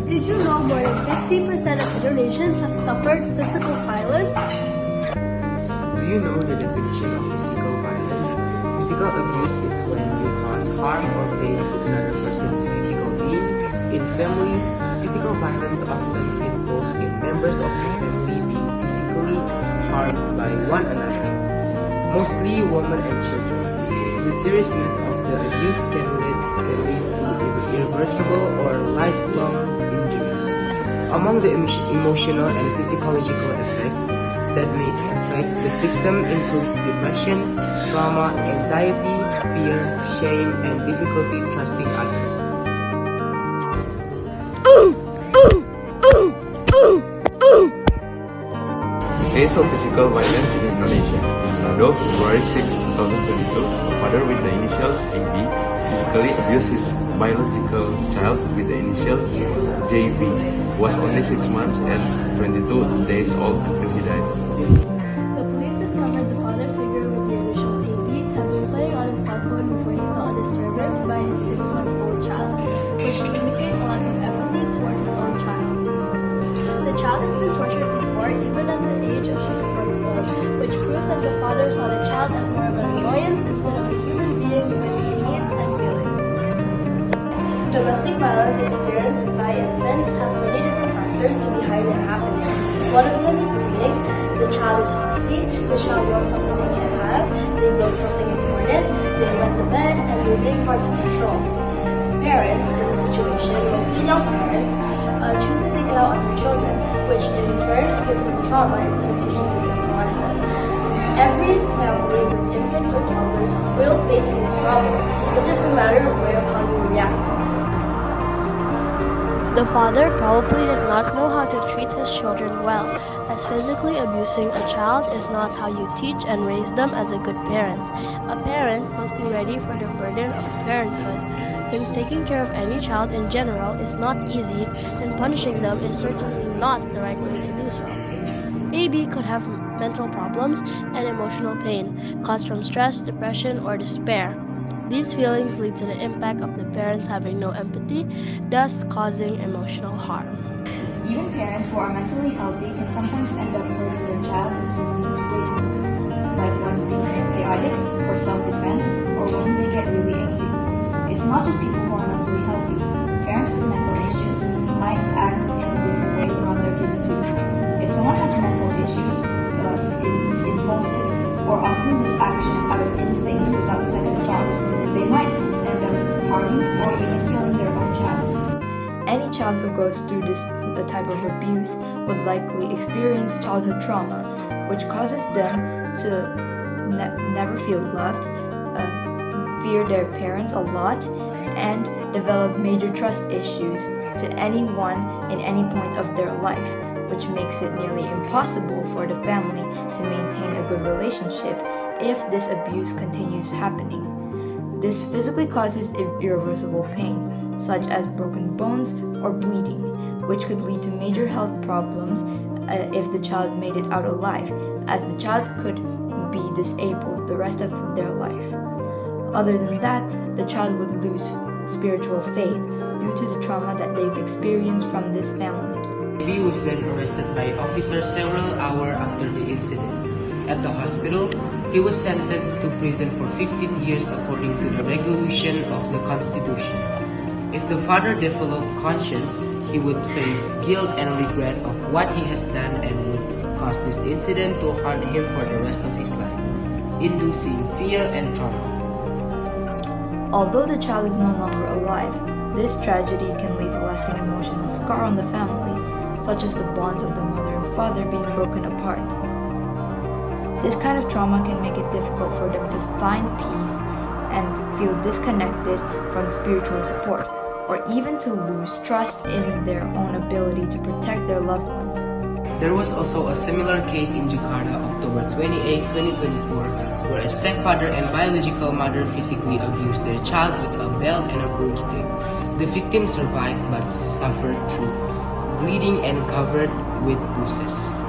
Did you know more than 50% of Indonesians have suffered physical violence? Do you know the definition of physical violence? Physical abuse is when you cause harm or pain to another person's physical being. In families, physical violence often involves in members of the family being physically harmed by one another, mostly women and children. The seriousness of the abuse can lead to irreversible or lifelong injuries. Among the emotional and physiological effects that may affect the victim includes depression, trauma, anxiety, fear, shame, and difficulty trusting others. Case of physical violence in Indonesia. Manado, February 6, 2022, a father with the initials AB physically abused his biological child with the initials JV, who was only 6 months and 22 days old until he died. The police discovered the father figure with the initials AB to have been playing on his cell phone before he felt a disturbance by his 6-month-old child, which indicates a lack of empathy toward his own child. The child has been tortured before, even at the age of 6 months old, which proves that the father saw the child as more of an annoyance instead of a human being with needs and feelings. Domestic violence experienced by infants have many different factors to behind it happening. One of them is beating. The child is fussy, the child wants something they can't have, they want something important, they wet the bed, and they're being hard to control. Parents in the situation, mostly young parents, choose to take it out on their children, which in turn gives them trauma instead of teaching them a lesson. Every family with infants or toddlers will face these problems. It's just a matter of how you react. The father probably did not know how to treat his children well, as physically abusing a child is not how you teach and raise them as a good parent. A parent must be ready for the burden of parenthood, since taking care of any child in general is not easy, and punishing them is certainly not the right way to do so. AB could have mental problems and emotional pain caused from stress, depression, or despair. These feelings lead to the impact of the parents having no empathy, thus causing emotional harm. Even parents who are mentally healthy can sometimes end up hurting their child in certain situations, like when things get chaotic for self-defense or when they get really angry. It's not just people who are mentally healthy. Parents with mental issues might act in different ways around their kids too. If someone has mental issues, is impulsive, or often does actions out of instincts without second thoughts, they might end up harming or even killing their own child. Any child who goes through this type of abuse would likely experience childhood trauma, which causes them to never feel loved, fear their parents a lot, and develop major trust issues to anyone in any point of their life, which makes it nearly impossible for the family to maintain a good relationship if this abuse continues happening. This physically causes irreversible pain, such as broken bones or bleeding, which could lead to major health problems if the child made it out alive, as the child could be disabled the rest of their life. Other than that, the child would lose spiritual faith due to the trauma that they've experienced from this family. He was then arrested by officers several hours after the incident. At the hospital, he was sentenced to prison for 15 years according to the regulation of the Constitution. If the father developed conscience, he would face guilt and regret of what he has done and would cause this incident to haunt him for the rest of his life, inducing fear and trauma. Although the child is no longer alive, this tragedy can leave a lasting emotional scar on the family, such as the bonds of the mother and father being broken apart. This kind of trauma can make it difficult for them to find peace and feel disconnected from spiritual support, or even to lose trust in their own ability to protect their loved ones. There was also a similar case in Jakarta, October 28, 2024, where a stepfather and biological mother physically abused their child with a belt and a broomstick. The victim survived but suffered through bleeding and covered with bruises.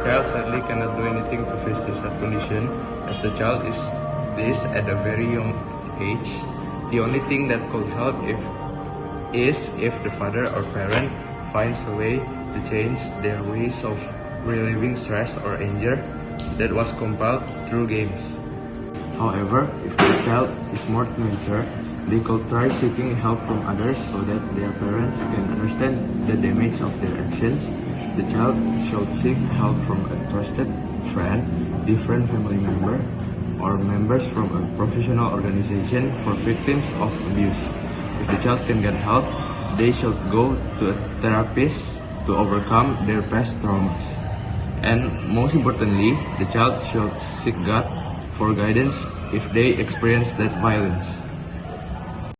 The child sadly cannot do anything to face this condition, as the child is this at a very young age. The only thing that could help if is if the father or parent finds a way to change their ways of relieving stress or anger that was compiled through games. However, if the child is more mature, they could try seeking help from others so that their parents can understand the damage of their actions. The child should seek help from a trusted friend, different family member, or members from a professional organization for victims of abuse. If the child can get help, they should go to a therapist to overcome their past traumas. And most importantly, the child should seek God for guidance if they experience that violence.